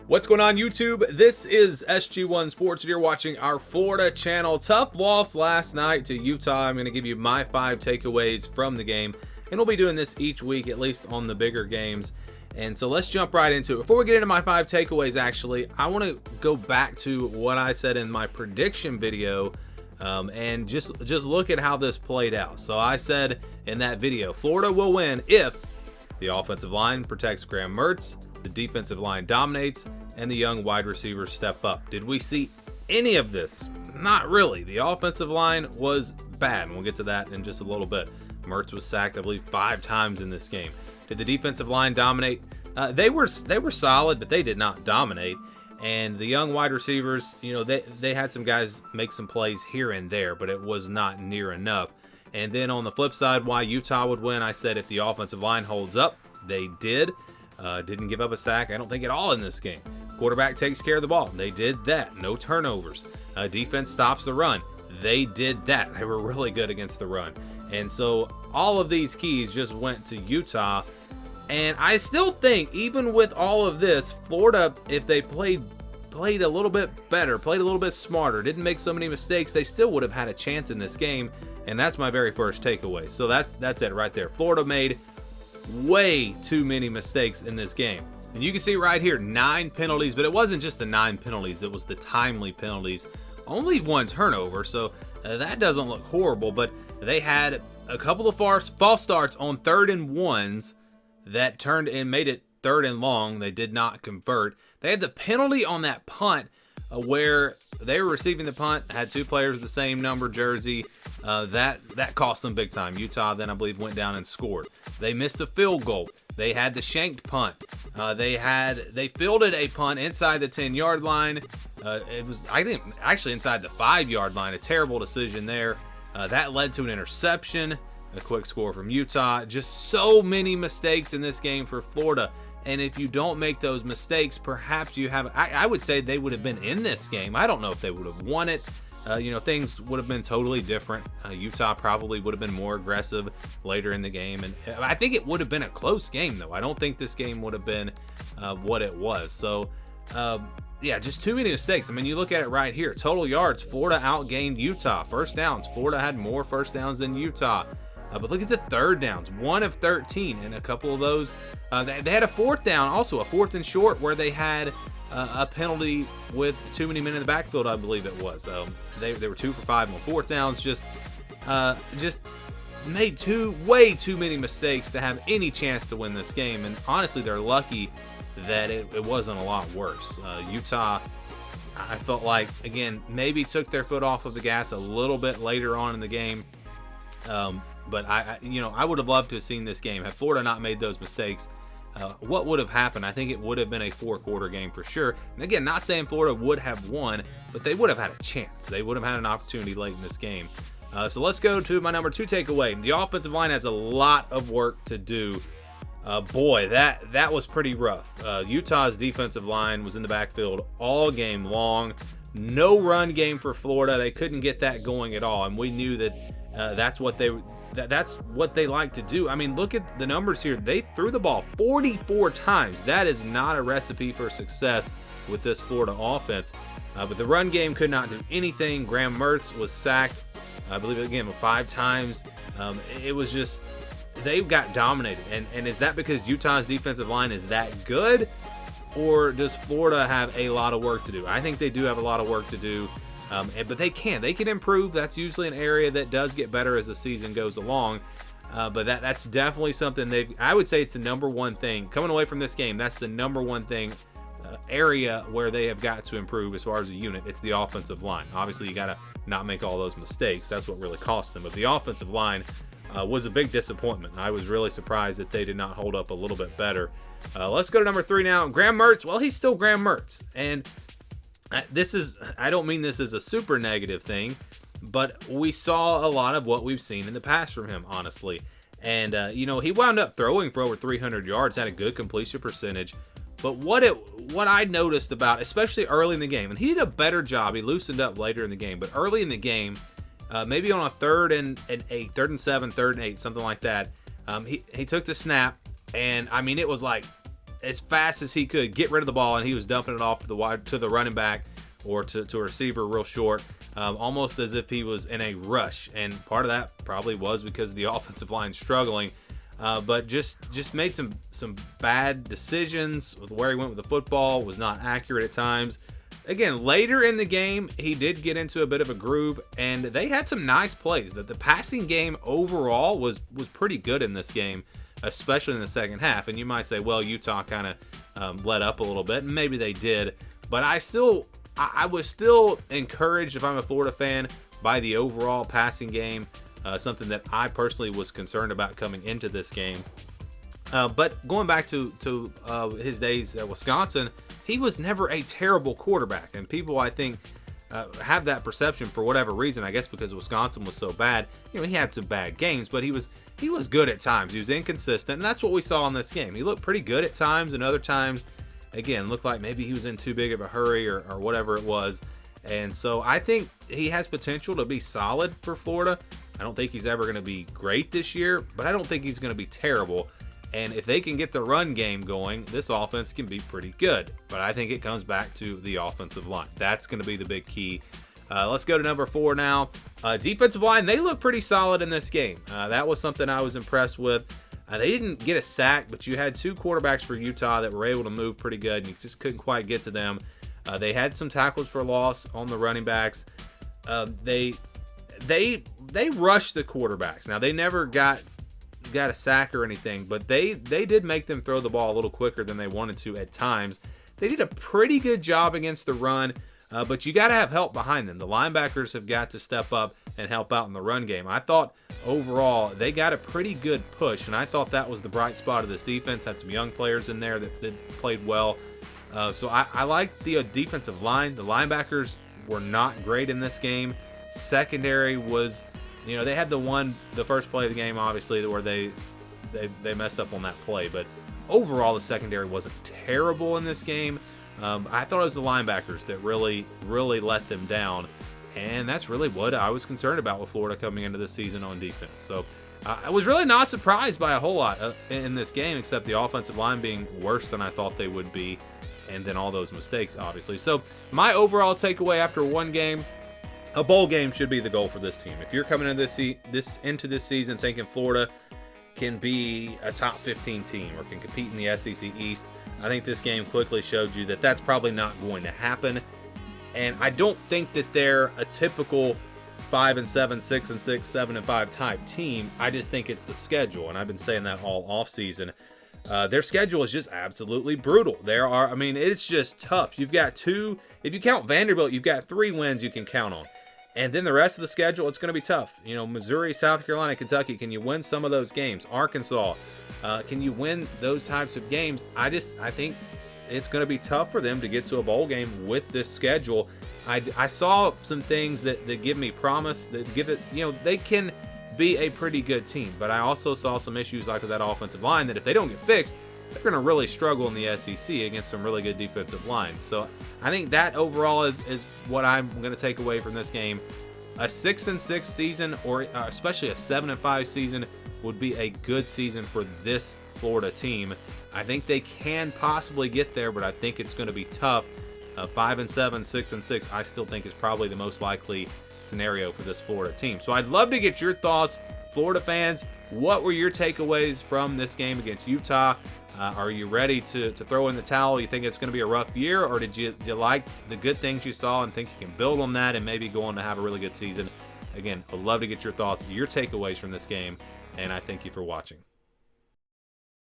What's going on, YouTube? This is SG1 Sports, and you're watching our Florida channel. Tough loss last night to Utah. I'm going to give you my 5 takeaways from the game, and we'll be doing this each week, at least on the bigger games. And so let's jump right into it. Before we get into my 5 takeaways, actually, I want to go back to what I said in my prediction video, and just look at how this played out. So I said in that video, Florida will win if the offensive line protects Graham Mertz, the defensive line dominates, and the young wide receivers step up. Did we see any of this? Not really. The offensive line was bad, and we'll get to that in just a little bit. Mertz was sacked, I believe, 5 times in this game. Did the defensive line dominate? They were solid, but they did not dominate. And the young wide receivers, you know, they had some guys make some plays here and there, but it was not near enough. And then on the flip side, why Utah would win, I said if the offensive line holds up, they did. Didn't give up a sack, I don't think, at all in this game. Quarterback takes care of the ball. They did that. No turnovers. Defense stops the run. They did that. They were really good against the run. And so all of these keys just went to Utah. And I still think, even with all of this, Florida, if they played a little bit better, played a little bit smarter, didn't make so many mistakes, they still would have had a chance in this game. And that's my very first takeaway. So that's it right there. Florida made way too many mistakes in this game. And you can see right here, 9 penalties, but it wasn't just the 9 penalties, it was the timely penalties. Only 1 turnover, so that doesn't look horrible, but they had a couple of false starts on 3rd and 1s that turned and made it 3rd and long. They did not convert. They had the penalty on that punt where they were receiving the punt, had 2 players with the same number jersey. That cost them big time. Utah then, I believe, went down and scored. They missed a field goal. They had the shanked punt. They fielded a punt inside the 10-yard line. It was, I think, actually inside the 5-yard line. A terrible decision there. That led to an interception. A quick score from Utah. Just so many mistakes in this game for Florida. And if you don't make those mistakes, perhaps you have. I would say they would have been in this game. I don't know if they would have won it. Things would have been totally different. Utah probably would have been more aggressive later in the game. And I think it would have been a close game, though. I don't think this game would have been what it was. So, yeah, just too many mistakes. I mean, you look at it right here. Total yards, Florida outgained Utah. First downs, Florida had more first downs than Utah. But look at the 3rd downs, 1 of 13, and a couple of those. They had a 4th down, also a 4th and short, where they had a penalty with too many men in the backfield, I believe it was. They were 2 for 5 on 4th downs. Just made way too many mistakes to have any chance to win this game. And honestly, they're lucky that it wasn't a lot worse. Utah, I felt like, again, maybe took their foot off of the gas a little bit later on in the game. But I would have loved to have seen this game. Had Florida not made those mistakes, what would have happened? I think it would have been a 4-quarter game for sure. And again, not saying Florida would have won, but they would have had a chance. They would have had an opportunity late in this game. So let's go to my number 2 takeaway. The offensive line has a lot of work to do. Boy, that was pretty rough. Utah's defensive line was in the backfield all game long. No run game for Florida. They couldn't get that going at all, and we knew that that's what they like to do. I mean, look at the numbers here. They threw the ball 44 times. That is not a recipe for success with this Florida offense. But the run game could not do anything. Graham Mertz was sacked, I believe, again, 5 times. It was just, they got dominated. And is that because Utah's defensive line is that good? Or does Florida have a lot of work to do? I think they do have a lot of work to do. But they can improve. That's usually an area that does get better as the season goes along. But that's definitely something I would say it's the number one thing coming away from this game. That's the number one thing area where they have got to improve as far as a unit. It's the offensive line. Obviously, you got to not make all those mistakes. That's what really cost them. But the offensive line was a big disappointment. I was really surprised that they did not hold up a little bit better. Let's go to number 3 now. Graham Mertz. Well, he's still Graham Mertz. And I don't mean this as a super negative thing, but we saw a lot of what we've seen in the past from him, honestly. And, he wound up throwing for over 300 yards, had a good completion percentage. But what I noticed about, especially early in the game, and he did a better job, he loosened up later in the game, but early in the game, maybe on a 3rd and 8, 3rd and 7, 3rd and 8, something like that, he took the snap, and I mean, it was like as fast as he could get rid of the ball, and he was dumping it off to the running back or to a receiver real short, almost as if he was in a rush. And part of that probably was because the offensive line struggling, but just made some bad decisions with where he went with the football, was not accurate at times. Again, later in the game, he did get into a bit of a groove, and they had some nice plays. That the passing game overall was pretty good in this game, especially in the second half. And you might say, well, Utah kind of let up a little bit, and maybe they did. But I was still encouraged, if I'm a Florida fan, by the overall passing game, something that I personally was concerned about coming into this game. But going back to his days at Wisconsin, he was never a terrible quarterback. And people, I think, have that perception for whatever reason. I guess because Wisconsin was so bad. You know, he had some bad games, but he was good at times. He was inconsistent, and that's what we saw in this game. He looked pretty good at times, and other times, again, looked like maybe he was in too big of a hurry or whatever it was. And so I think he has potential to be solid for Florida. I don't think he's ever going to be great this year, but I don't think he's going to be terrible. And if they can get the run game going, this offense can be pretty good. But I think it comes back to the offensive line. That's going to be the big key. Let's go to number 4 now. Defensive line, they look pretty solid in this game. That was something I was impressed with. They didn't get a sack, but you had 2 quarterbacks for Utah that were able to move pretty good, and you just couldn't quite get to them. They had some tackles for loss on the running backs. They rushed the quarterbacks. Now, they never got a sack or anything, but they did make them throw the ball a little quicker than they wanted to at times. They did a pretty good job against the run, but you got to have help behind them. The linebackers have got to step up and help out in the run game. I thought overall they got a pretty good push, and I thought that was the bright spot of this defense. Had some young players in there that played well. So I like the defensive line. The linebackers were not great in this game. Secondary was, you know, they had the first play of the game, obviously, where they messed up on that play. But overall, the secondary wasn't terrible in this game. I thought it was the linebackers that really let them down. And that's really what I was concerned about with Florida coming into the season on defense. So I was really not surprised by a whole lot in this game, except the offensive line being worse than I thought they would be. And then all those mistakes, obviously. So my overall takeaway after one game, a bowl game should be the goal for this team. If you're coming into this season thinking Florida can be a top 15 team or can compete in the SEC East, I think this game quickly showed you that that's probably not going to happen. And I don't think that they're a typical 5-7, 6-6, 7-5 type team. I just think it's the schedule, and I've been saying that all offseason. Their schedule is just absolutely brutal. It's just tough. You've got 2, if you count Vanderbilt, you've got 3 wins you can count on. And then the rest of the schedule, it's going to be tough. You know, Missouri, South Carolina, Kentucky, can you win some of those games? Arkansas, can you win those types of games? I think it's going to be tough for them to get to a bowl game with this schedule. I saw some things that give me promise, that give it, you know, they can be a pretty good team. But I also saw some issues like with that offensive line that if they don't get fixed, they're going to really struggle in the SEC against some really good defensive lines. So I think that overall is what I'm going to take away from this game. A 6-6 season, or especially a 7-5 season, would be a good season for this Florida team. I think they can possibly get there, but I think it's going to be tough. 5-7, 6-6, I still think is probably the most likely scenario for this Florida team. So I'd love to get your thoughts, Florida fans. What were your takeaways from this game against Utah? Are you ready to throw in the towel? You think it's going to be a rough year, or did you like the good things you saw and think you can build on that and maybe go on to have a really good season? Again, I'd love to get your thoughts, your takeaways from this game, and I thank you for watching.